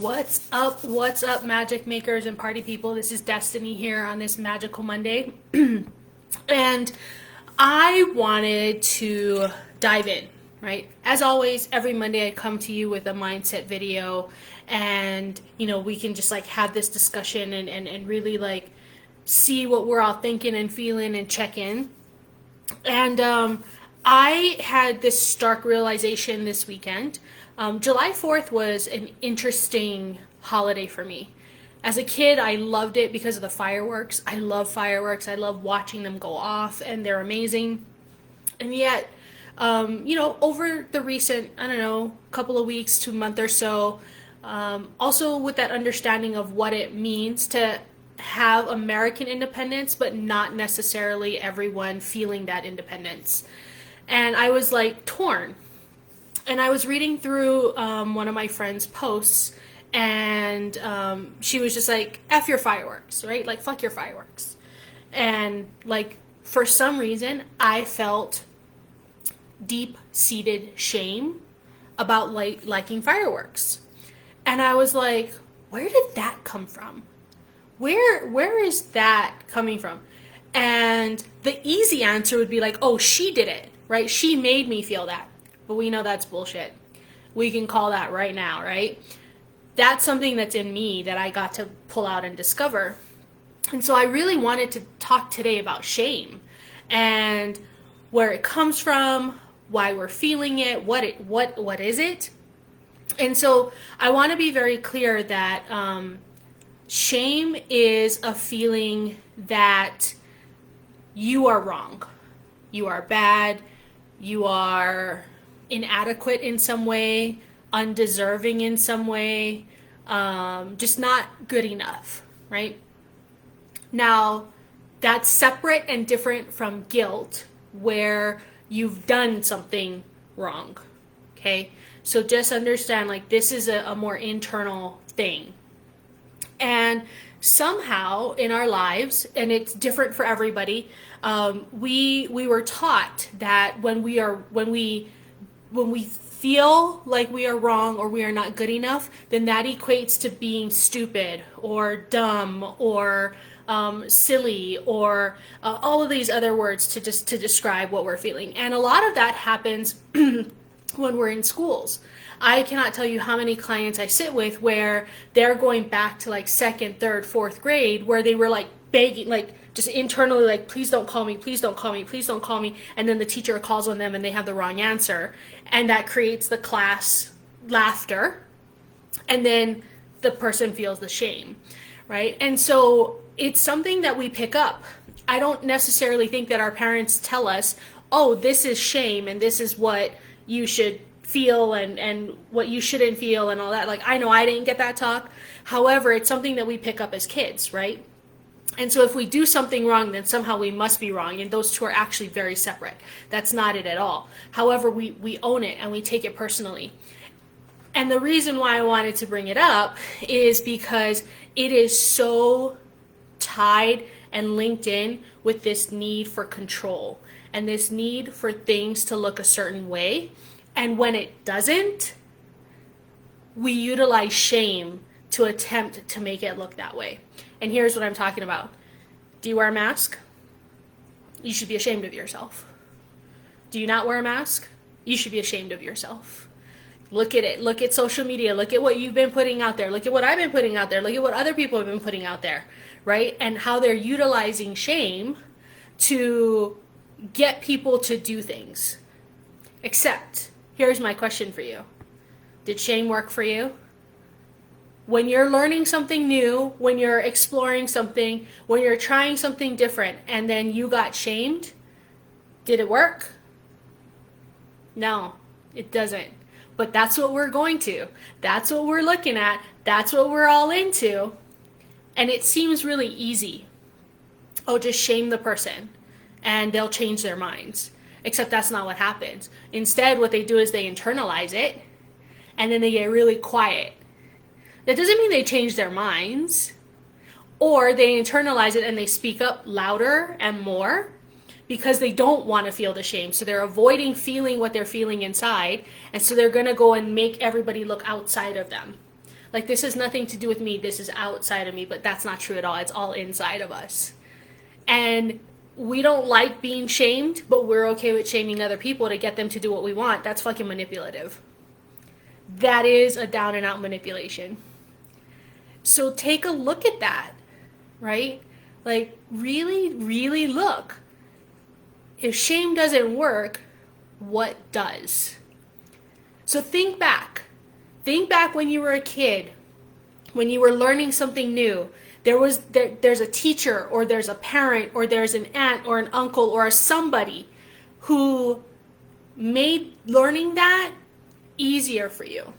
What's up, magic makers and party people? This is Destiny here on this magical Monday. And I wanted to dive in, right? As always, every Monday I come to you with a mindset video, and we can just like have this discussion and really like see what we're all thinking and feeling and check in. And I had this stark realization this weekend. July 4th was an interesting holiday for me. As a kid, I loved it because of the fireworks. I love fireworks. I love watching them go off, and they're amazing. And yet, over the recent, I don't know, couple of weeks to a month or so, also with that understanding of what it means to have American independence, but not necessarily everyone feeling that independence. And I was like torn. And I was reading through one of my friend's posts, and she was just like, F your fireworks, right? Like, fuck your fireworks. And like, for some reason, I felt deep-seated shame about liking fireworks. And I was like, where did that come from? Where is that coming from? And the easy answer would be like, oh, she did it, right? She made me feel that. But we know that's bullshit. We can call that right now, right? That's something that's in me that I got to pull out and discover. And so I really wanted to talk today about shame and where it comes from, why we're feeling it, what is it? And so I want to be very clear that shame is a feeling that you are wrong, you are bad, you are inadequate in some way, undeserving in some way, just not good enough, right? Now, that's separate and different from guilt, where you've done something wrong, okay? So just understand, like, this is a more internal thing. And somehow in our lives, and it's different for everybody, we were taught that when we feel like we are wrong or we are not good enough, then that equates to being stupid or dumb or silly or all of these other words to describe what we're feeling. And a lot of that happens when we're in schools. I cannot tell you how many clients I sit with where they're going back to like second, third, fourth grade, where they were like begging, like just internally, like, please don't call me, please don't call me, please don't call me. And then the teacher calls on them and they have the wrong answer. And that creates the class laughter. And then the person feels the shame, right? And so it's something that we pick up. I don't necessarily think that our parents tell us, oh, this is shame and this is what you should feel and what you shouldn't feel and all that. Like, I know I didn't get that talk. However, it's something that we pick up as kids, right? And so if we do something wrong, then somehow we must be wrong. And those two are actually very separate. That's not it at all. However, we own it and we take it personally. And the reason why I wanted to bring it up is because it is so tied and linked in with this need for control and this need for things to look a certain way. And when it doesn't, we utilize shame to attempt to make it look that way. And here's what I'm talking about. Do you wear a mask? You should be ashamed of yourself. Do you not wear a mask? You should be ashamed of yourself. Look at it. Look at social media. Look at what you've been putting out there. Look at what I've been putting out there. Look at what other people have been putting out there, right? And how they're utilizing shame to get people to do things. Except, here's my question for you. Did shame work for you? When you're learning something new, when you're exploring something, when you're trying something different, and then you got shamed, did it work? No, it doesn't. But that's what we're going to. That's what we're looking at. That's what we're all into. And it seems really easy. Oh, just shame the person and they'll change their minds. Except that's not what happens. Instead, what they do is they internalize it and then they get really quiet. That doesn't mean they change their minds, or they internalize it and they speak up louder and more because they don't want to feel the shame. So they're avoiding feeling what they're feeling inside, and so they're going to go and make everybody look outside of them. Like, this has nothing to do with me, this is outside of me, but that's not true at all. It's all inside of us. And we don't like being shamed, but we're okay with shaming other people to get them to do what we want. That's fucking manipulative. That is a down and out manipulation. So take a look at that, right? Like, really, really look. If shame doesn't work, what does? So think back. Think back when you were a kid, when you were learning something new. There's a teacher, or there's a parent, or there's an aunt or an uncle or somebody who made learning that easier for you.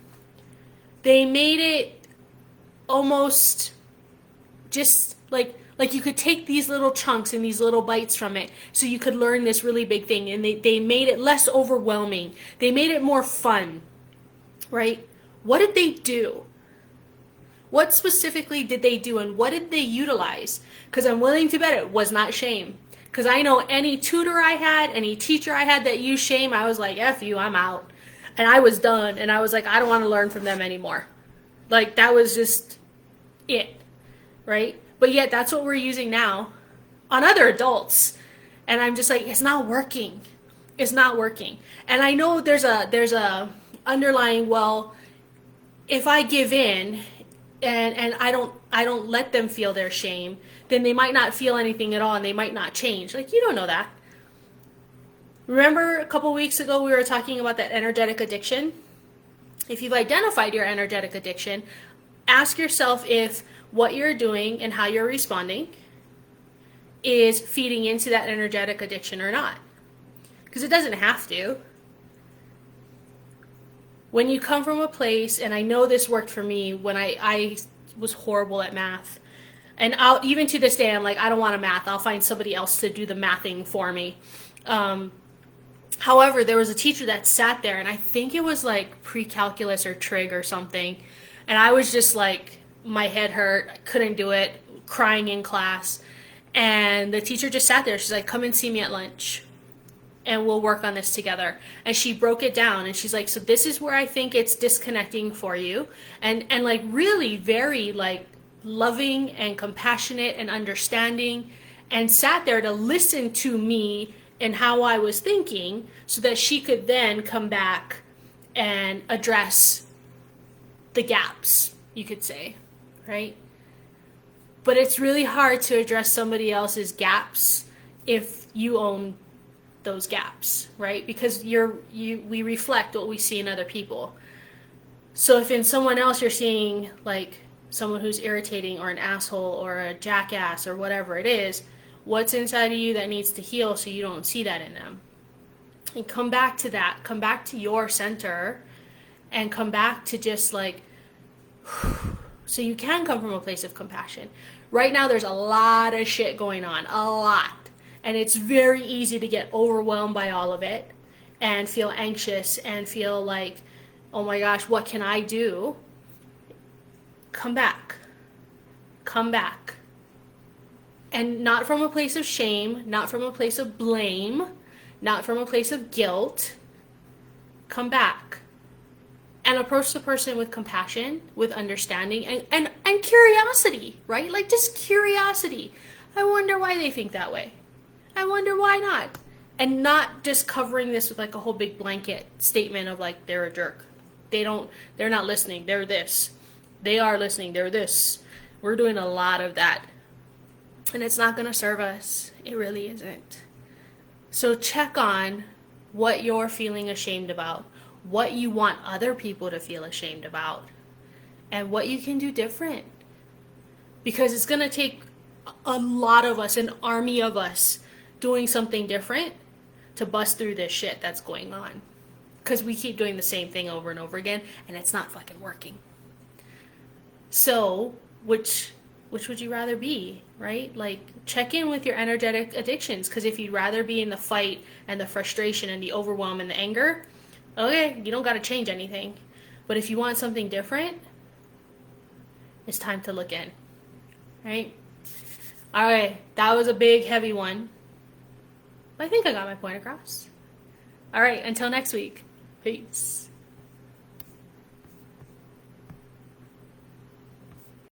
They made it almost just like you could take these little chunks and these little bites from it so you could learn this really big thing, and they made it less overwhelming. They made it more fun, right? What did they do? What specifically did they do, and what did they utilize? Because I'm willing to bet it was not shame. Because I know any tutor I had, any teacher I had that used shame, I was like, F you, I'm out. And I was done, and I was like, I don't want to learn from them anymore. Like, that was just it, right? But yet that's what we're using now on other adults. And I'm just like, it's not working. It's not working. And I know there's a underlying, well, if I give in and I don't let them feel their shame, then they might not feel anything at all and they might not change. Like, you don't know that. Remember a couple weeks ago we were talking about that energetic addiction? If you've identified your energetic addiction, ask yourself if what you're doing and how you're responding is feeding into that energetic addiction or not. Because it doesn't have to. When you come from a place, and I know this worked for me when I was horrible at math, and even to this day I'm like, I don't want to math, I'll find somebody else to do the mathing for me. However, there was a teacher that sat there, and I think it was like pre-calculus or trig or something, and I was just like, my head hurt, I couldn't do it, crying in class, and the teacher just sat there. She's like, come and see me at lunch and we'll work on this together. And she broke it down, and she's like, so this is where I think it's disconnecting for you, and like really very like loving and compassionate and understanding, and sat there to listen to me and how I was thinking so that she could then come back and address the gaps, you could say, right? But it's really hard to address somebody else's gaps if you own those gaps, right? Because we reflect what we see in other people. So if in someone else you're seeing like someone who's irritating or an asshole or a jackass or whatever it is, what's inside of you that needs to heal so you don't see that in them? And come back to that. Come back to your center and come back to just like, so you can come from a place of compassion. Right now there's a lot of shit going on, a lot. And it's very easy to get overwhelmed by all of it and feel anxious and feel like, oh my gosh, what can I do? Come back. Come back. And not from a place of shame, not from a place of blame, not from a place of guilt. Come back. And approach the person with compassion, with understanding, and curiosity, right? Like just curiosity. I wonder why they think that way. I wonder why not. And not just covering this with like a whole big blanket statement of like, they're a jerk. They're not listening, they're this. They are listening, they're this. We're doing a lot of that. And it's not going to serve us. It really isn't. So check on what you're feeling ashamed about, what you want other people to feel ashamed about, and what you can do different. Because it's going to take a lot of us, an army of us, doing something different to bust through this shit that's going on. Because we keep doing the same thing over and over again, and it's not fucking working. So, which would you rather be, right? Like, check in with your energetic addictions, because if you'd rather be in the fight and the frustration and the overwhelm and the anger, okay, you don't got to change anything. But if you want something different, it's time to look in, right? All right, that was a big, heavy one. But I think I got my point across. All right, until next week. Peace.